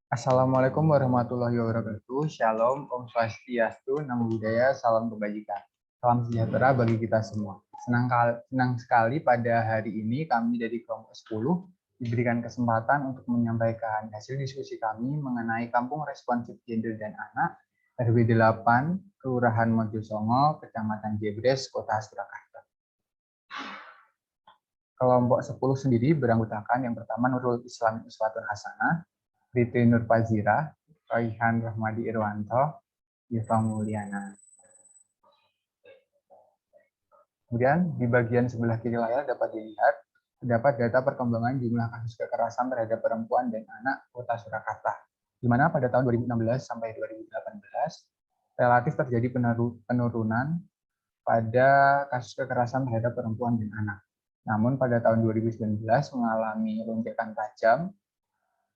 Assalamualaikum warahmatullahi wabarakatuh. Shalom, Om Swastiastu, Namo Buddhaya, salam kebajikan. Salam sejahtera bagi kita semua. Senang sekali pada hari ini kami dari kelompok 10 diberikan kesempatan untuk menyampaikan hasil diskusi kami mengenai Kampung Responsif Gender dan Anak RW 8, Kelurahan Mojosongo, Kecamatan Jebres, Kota Surakarta. Kelompok 10 sendiri beranggotakan yang pertama Nurul Islam Uswatun Hasanah, Fitri Nur Fazira, Raihan Rahmadi Irwanto, Yeva Mulyana. Kemudian di bagian sebelah kiri layar dapat dilihat terdapat data perkembangan jumlah kasus kekerasan terhadap perempuan dan anak Kota Surakarta, di mana pada tahun 2016 sampai 2018 relatif terjadi penurunan pada kasus kekerasan terhadap perempuan dan anak. Namun pada tahun 2019 mengalami lonjakan tajam,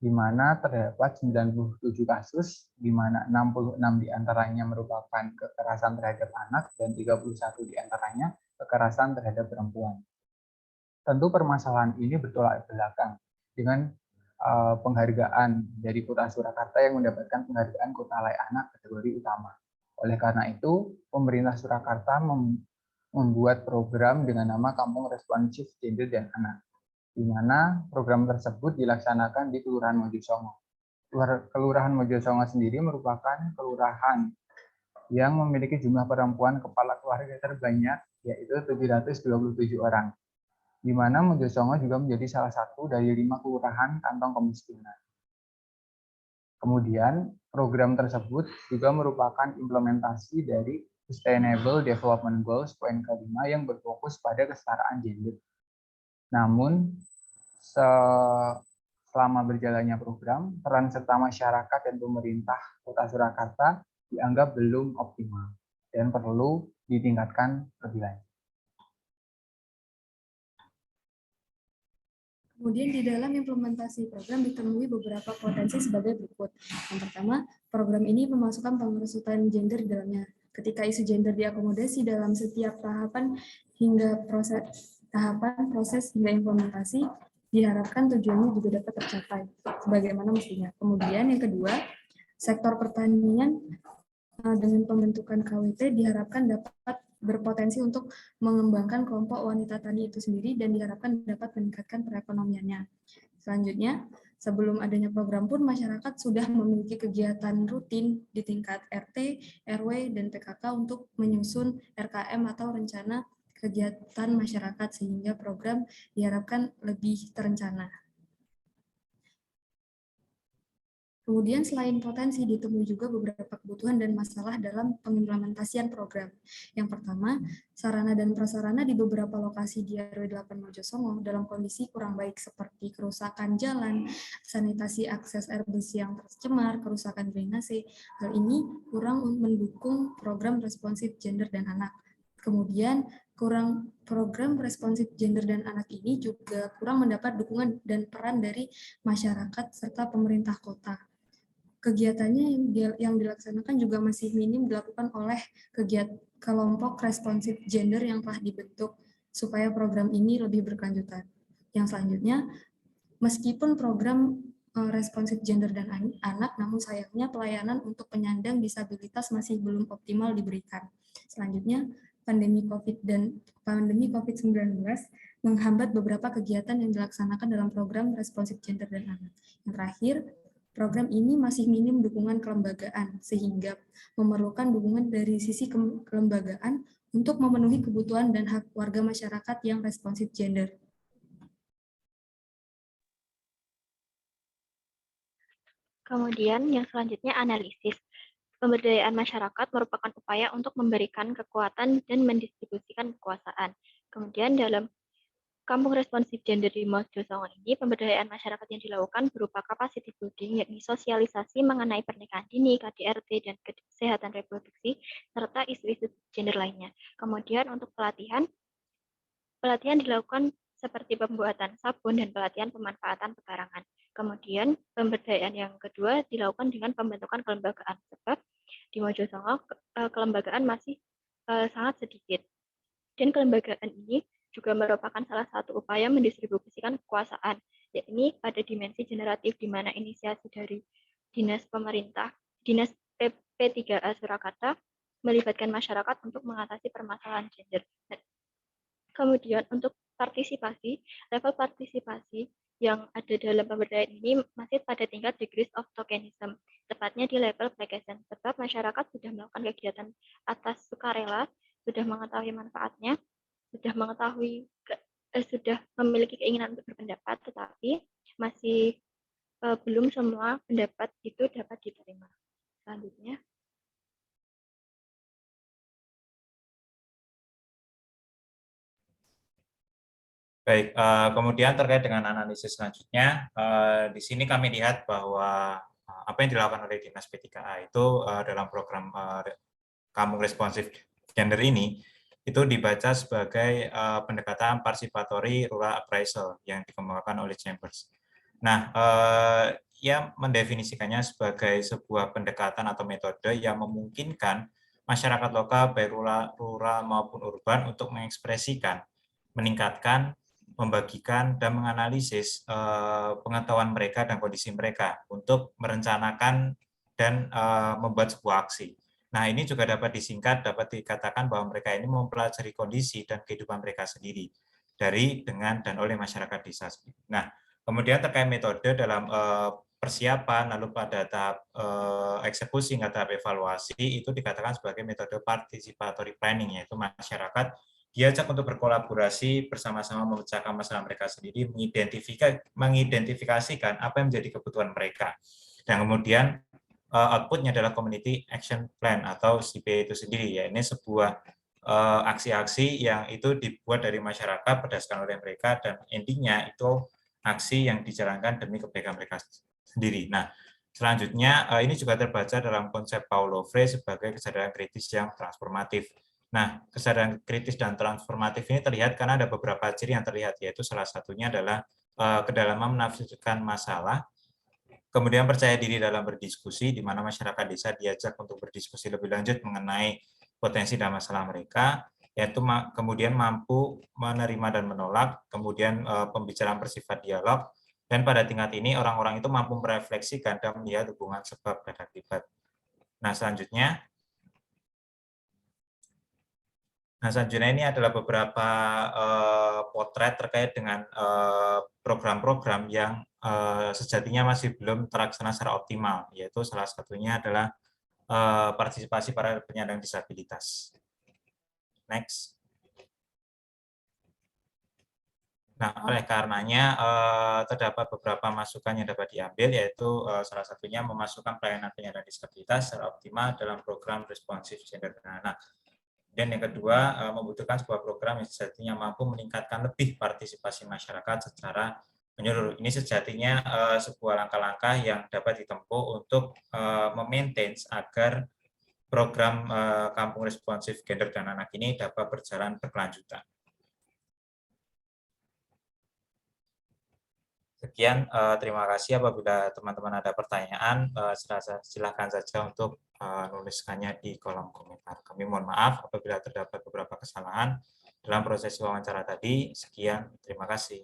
di mana terdapat 97 kasus, di mana 66 diantaranya merupakan kekerasan terhadap anak dan 31 diantaranya kekerasan terhadap perempuan. Tentu permasalahan ini bertolak belakang dengan penghargaan dari Kota Surakarta yang mendapatkan penghargaan Kota Layak Anak kategori utama. Oleh karena itu, pemerintah Surakarta membuat program dengan nama Kampung Responsif Gender dan Anak, di mana program tersebut dilaksanakan di Kelurahan Mojosongo. Kelurahan Mojosongo sendiri merupakan kelurahan yang memiliki jumlah perempuan kepala keluarga terbanyak, yaitu 727 orang, di mana Mojosongo juga menjadi salah satu dari 5 kelurahan kantong kemiskinan. Kemudian, program tersebut juga merupakan implementasi dari Sustainable Development Goals poin kelima yang berfokus pada kesetaraan gender. Namun, selama berjalannya program, peran serta masyarakat dan pemerintah Kota Surakarta dianggap belum optimal dan perlu ditingkatkan lebih lanjut. Kemudian di dalam implementasi program ditemui beberapa potensi sebagai berikut. Yang pertama, program ini memasukkan pengerusutan gender di dalamnya. Ketika isu gender diakomodasi dalam setiap tahapan proses hingga implementasi, diharapkan tujuannya juga dapat tercapai sebagaimana mestinya. Kemudian yang kedua, sektor pertanian dengan pembentukan KWT diharapkan dapat berpotensi untuk mengembangkan kelompok wanita tani itu sendiri dan diharapkan dapat meningkatkan perekonomiannya. Selanjutnya, sebelum adanya program pun masyarakat sudah memiliki kegiatan rutin di tingkat RT, RW, dan PKK untuk menyusun RKM atau rencana kegiatan masyarakat sehingga program diharapkan lebih terencana. Kemudian selain potensi ditemui juga beberapa kebutuhan dan masalah dalam pengimplementasian program. Yang pertama, sarana dan prasarana di beberapa lokasi di RW 8 Mojosongo dalam kondisi kurang baik seperti kerusakan jalan, sanitasi akses air bersih yang tercemar, kerusakan drainase. Hal ini kurang mendukung program responsif gender dan anak. Kemudian program responsif gender dan anak ini juga kurang mendapat dukungan dan peran dari masyarakat serta pemerintah kota. Kegiatannya yang dilaksanakan juga masih minim dilakukan oleh kelompok responsif gender yang telah dibentuk supaya program ini lebih berkelanjutan. Yang selanjutnya, meskipun program responsif gender dan anak, namun sayangnya pelayanan untuk penyandang disabilitas masih belum optimal diberikan. Selanjutnya, pandemi COVID-19 menghambat beberapa kegiatan yang dilaksanakan dalam program responsif gender dan anak. Yang terakhir, program ini masih minim dukungan kelembagaan, sehingga memerlukan dukungan dari sisi kelembagaan untuk memenuhi kebutuhan dan hak warga masyarakat yang responsif gender. Kemudian yang selanjutnya analisis. Pemberdayaan masyarakat merupakan upaya untuk memberikan kekuatan dan mendistribusikan kekuasaan. Kemudian dalam Kampung Responsif Gender di Mojosongo ini, pemberdayaan masyarakat yang dilakukan berupa capacity building, yakni sosialisasi mengenai pernikahan dini, KDRT, dan kesehatan reproduksi, serta isu-isu gender lainnya. Kemudian untuk pelatihan dilakukan seperti pembuatan sabun dan pelatihan pemanfaatan pekarangan. Kemudian pemberdayaan yang kedua dilakukan dengan pembentukan kelembagaan, sebab di Mojosongo kelembagaan masih sangat sedikit. Dan kelembagaan ini juga merupakan salah satu upaya mendistribusikan kekuasaan, yakni pada dimensi generatif di mana inisiasi dari dinas pemerintah, dinas P3A Surakarta melibatkan masyarakat untuk mengatasi permasalahan gender. Kemudian untuk partisipasi, level partisipasi yang ada dalam pemberdayaan ini masih pada tingkat degrees of tokenism, tepatnya di level Blackesen, sebab masyarakat sudah melakukan kegiatan atas sukarela, sudah mengetahui manfaatnya, sudah memiliki keinginan untuk berpendapat, tetapi masih belum semua pendapat itu dapat diterima. Selanjutnya. Baik, kemudian terkait dengan analisis selanjutnya, di sini kami lihat bahwa apa yang dilakukan oleh Dinas P3A itu dalam program Kampung Responsif Gender ini, itu dibaca sebagai pendekatan participatory rural appraisal yang dikembangkan oleh Chambers. Nah, ia mendefinisikannya sebagai sebuah pendekatan atau metode yang memungkinkan masyarakat lokal, baik rural maupun urban, untuk mengekspresikan, meningkatkan, membagikan, dan menganalisis pengetahuan mereka dan kondisi mereka untuk merencanakan dan membuat sebuah aksi. Nah, ini juga dapat disingkat, dapat dikatakan bahwa mereka ini mempelajari kondisi dan kehidupan mereka sendiri dari, dengan, dan oleh masyarakat desa. Nah, kemudian terkait metode dalam persiapan, lalu pada tahap eksekusi hingga tahap evaluasi, itu dikatakan sebagai metode participatory planning, yaitu masyarakat diajak untuk berkolaborasi bersama-sama memecahkan masalah mereka sendiri, mengidentifikasikan apa yang menjadi kebutuhan mereka. Dan kemudian outputnya adalah Community Action Plan atau CP itu sendiri, ya. Ini sebuah aksi-aksi yang itu dibuat dari masyarakat berdasarkan oleh mereka, dan endingnya itu aksi yang dijalankan demi kebaikan mereka sendiri. Nah, selanjutnya ini juga terbaca dalam konsep Paul Lovre sebagai kesadaran kritis yang transformatif. Nah, kesadaran kritis dan transformatif ini terlihat karena ada beberapa ciri yang terlihat, yaitu salah satunya adalah kedalaman menafsirkan masalah, kemudian percaya diri dalam berdiskusi, di mana masyarakat desa diajak untuk berdiskusi lebih lanjut mengenai potensi dan masalah mereka, yaitu kemudian mampu menerima dan menolak, kemudian pembicaraan bersifat dialog, dan pada tingkat ini orang-orang itu mampu merefleksikan dan melihat hubungan sebab dan akibat. Nah, selanjutnya ini adalah beberapa potret terkait dengan program-program yang sejatinya masih belum terlaksana secara optimal, yaitu salah satunya adalah partisipasi para penyandang disabilitas. Next. Nah, oleh karenanya terdapat beberapa masukan yang dapat diambil, yaitu salah satunya memasukkan pelayanan penyandang disabilitas secara optimal dalam program responsif gender dan anak. Dan yang kedua, membutuhkan sebuah program yang sejatinya mampu meningkatkan lebih partisipasi masyarakat secara menyeluruh. Ini sejatinya sebuah langkah-langkah yang dapat ditempuh untuk memaintain agar program Kampung Responsif Gender dan Anak ini dapat berjalan berkelanjutan. Sekian, terima kasih. Apabila teman-teman ada pertanyaan, silakan saja untuk menuliskannya di kolom komentar. Kami mohon maaf apabila terdapat beberapa kesalahan dalam proses wawancara tadi. Sekian, terima kasih.